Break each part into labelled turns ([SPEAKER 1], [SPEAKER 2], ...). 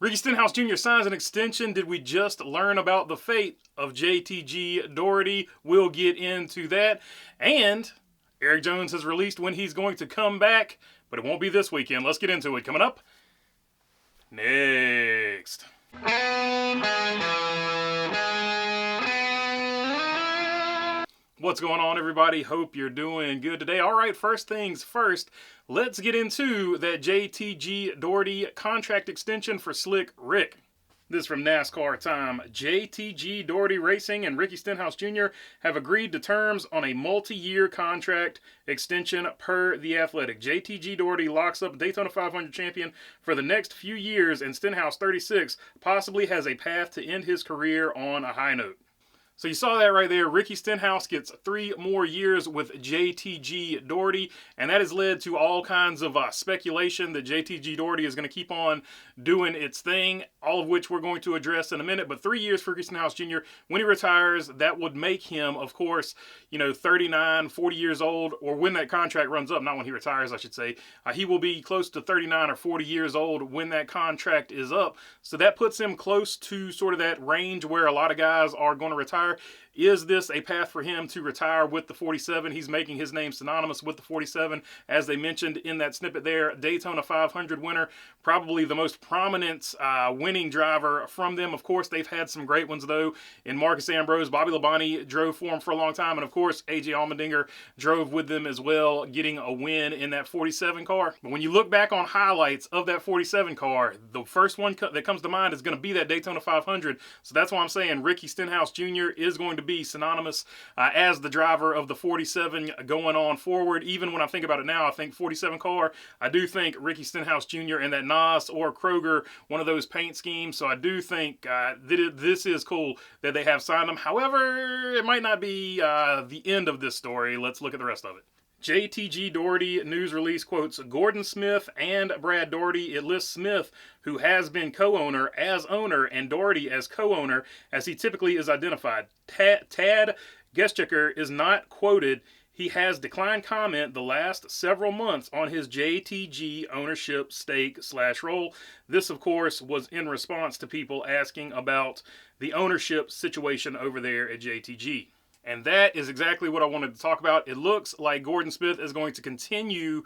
[SPEAKER 1] Ricky Stenhouse Jr. signs an extension. Did we just learn about the fate of JTG Doherty? We'll get into that. And Erik Jones has released when he's going to come back, but it won't be this weekend. Let's get into it. Coming up next. What's going on, everybody? Hope you're doing good today. All right, first things first, let's get into that JTG Doherty contract extension for Slick Rick. This is from NASCAR time. JTG Doherty Racing and Ricky Stenhouse Jr. have agreed to terms on a multi-year contract extension per The Athletic. JTG Doherty locks up Daytona 500 champion for the next few years, and Stenhouse, 36, possibly has a path to end his career on a high note. So you saw that right there. Ricky Stenhouse gets 3 more years with JTG Doherty, and that has led to all kinds of speculation that JTG Doherty is going to keep on doing its thing, all of which we're going to address in a minute. But 3 years for Ricky Stenhouse Jr. When he retires, that would make him, of course, 39, 40 years old, or when that contract runs up, not when he retires, I should say. He will be close to 39 or 40 years old when that contract is up. So that puts him close to sort of that range where a lot of guys are going to retire. Is this a path for him to retire with the 47? He's making his name synonymous with the 47. As they mentioned in that snippet there, Daytona 500 winner, probably the most prominent winning driver from them. Of course, they've had some great ones, though, in Marcus Ambrose. Bobby Labonte drove for him for a long time. And, of course, A.J. Allmendinger drove with them as well, getting a win in that 47 car. But when you look back on highlights of that 47 car, the first one that comes to mind is going to be that Daytona 500. So that's why I'm saying Ricky Stenhouse Jr. is going to be synonymous as the driver of the 47 going on forward. Even when I think about it now, I think 47 car, I do think Ricky Stenhouse Jr. and that NAS or Kroger, one of those paint schemes. So I do think this is cool that they have signed him. However, it might not be the end of this story. Let's look at the rest of it. JTG Doherty news release quotes Gordon Smith and Brad Doherty. It lists Smith, who has been co-owner, as owner, and Doherty as co-owner, as he typically is identified. Tad Geschecker is not quoted. He has declined comment the last several months on his JTG ownership stake/role. This, of course, was in response to people asking about the ownership situation over there at JTG. And that is exactly what I wanted to talk about. It looks like Gordon Smith is going to continue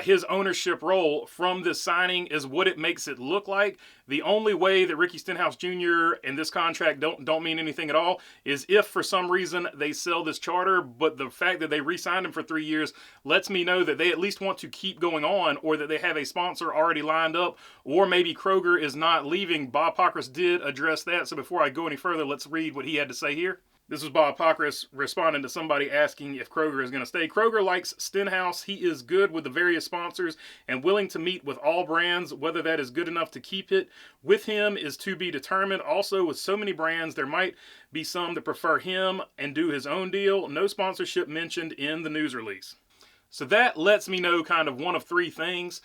[SPEAKER 1] his ownership role from this signing is what it makes it look like. The only way that Ricky Stenhouse Jr. and this contract don't mean anything at all is if for some reason they sell this charter. But the fact that they re-signed him for 3 years lets me know that they at least want to keep going on, or that they have a sponsor already lined up, or maybe Kroger is not leaving. Bob Pockrass did address that. So before I go any further, let's read what he had to say here. This was Bob Pockrass responding to somebody asking if Kroger is going to stay. Kroger likes Stenhouse. He is good with the various sponsors and willing to meet with all brands. Whether that is good enough to keep it with him is to be determined. Also, with so many brands, there might be some that prefer him and do his own deal. No sponsorship mentioned in the news release. So that lets me know kind of one of 3 things.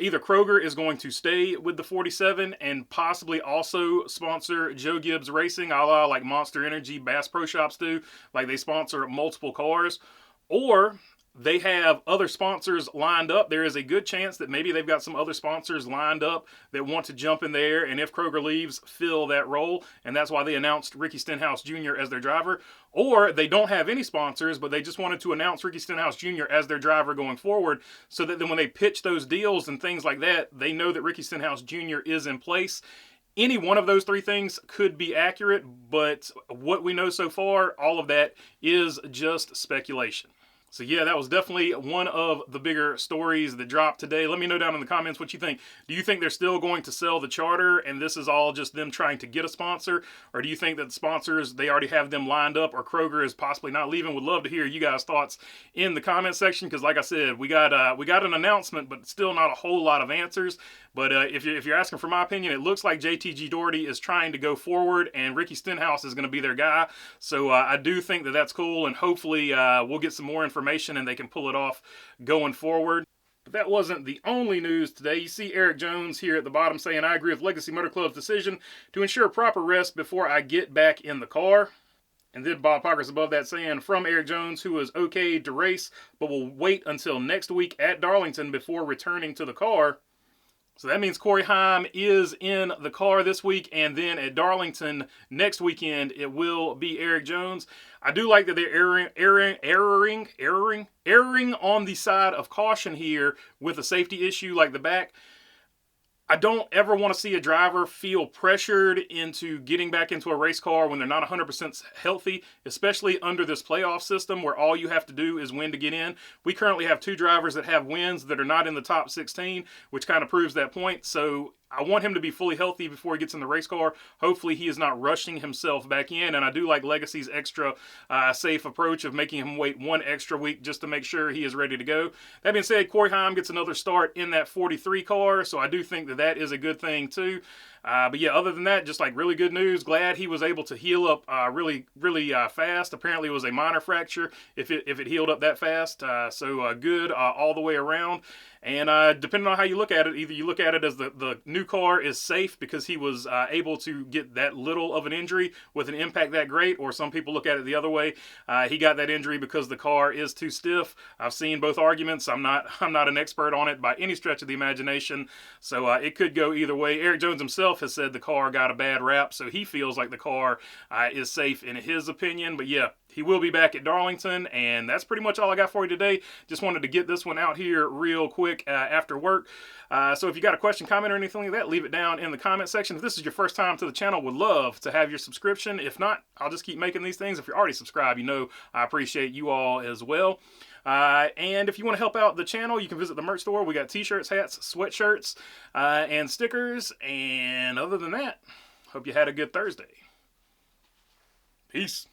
[SPEAKER 1] Either Kroger is going to stay with the 47 and possibly also sponsor Joe Gibbs Racing, a la like Monster Energy, Bass Pro Shops do, like they sponsor multiple cars, or they have other sponsors lined up. There is a good chance that maybe they've got some other sponsors lined up that want to jump in there, and if Kroger leaves, fill that role, and that's why they announced Ricky Stenhouse Jr. as their driver. Or they don't have any sponsors, but they just wanted to announce Ricky Stenhouse Jr. as their driver going forward, so that then when they pitch those deals and things like that, they know that Ricky Stenhouse Jr. is in place. Any one of those 3 things could be accurate, but what we know so far, all of that is just speculation. So yeah, that was definitely one of the bigger stories that dropped today. Let me know down in the comments what you think. Do you think they're still going to sell the charter and this is all just them trying to get a sponsor? Or do you think that the sponsors, they already have them lined up, or Kroger is possibly not leaving? Would love to hear you guys' thoughts in the comment section, because like I said, we got an announcement, but still not a whole lot of answers. But if you're asking for my opinion, it looks like JTG Doherty is trying to go forward, and Ricky Stenhouse is going to be their guy. So I do think that that's cool, and hopefully we'll get some more information and they can pull it off going forward. But that wasn't the only news today. You see Erik Jones here at the bottom saying, I agree with Legacy Motor Club's decision to ensure proper rest before I get back in the car. And then Bob Pockrass above that saying, from Erik Jones, who is okay to race, but will wait until next week at Darlington before returning to the car. So that means Corey Heim is in the car this week, and then at Darlington next weekend, it will be Erik Jones. I do like that they're erring on the side of caution here with a safety issue like the back. I don't ever want to see a driver feel pressured into getting back into a race car when they're not 100% healthy, especially under this playoff system where all you have to do is win to get in. We currently have 2 drivers that have wins that are not in the top 16, which kind of proves that point. So I want him to be fully healthy before he gets in the race car. Hopefully he is not rushing himself back in, and I do like Legacy's extra safe approach of making him wait 1 extra week just to make sure he is ready to go. That being said, Corey Heim gets another start in that 43 car, so I do think that that is a good thing too. But yeah, other than that, just like really good news. Glad he was able to heal up really fast. Apparently it was a minor fracture if it healed up that fast. So good all the way around. And depending on how you look at it, either you look at it as the new car is safe because he was able to get that little of an injury with an impact that great, or some people look at it the other way. He got that injury because the car is too stiff. I've seen both arguments. I'm not an expert on it by any stretch of the imagination, so it could go either way. Erik Jones himself has said the car got a bad rap, so he feels like the car is safe in his opinion. But yeah, he will be back at Darlington, and that's pretty much all I got for you today. Just wanted to get this one out here real quick after work. So if you got a question, comment, or anything like that, leave it down in the comment section. If this is your first time to the channel, would love to have your subscription. If not, I'll just keep making these things. If you're already subscribed, you know I appreciate you all as well. And if you want to help out the channel, you can visit the merch store. We got t-shirts, hats, sweatshirts, and stickers. And other than that, hope you had a good Thursday. Peace.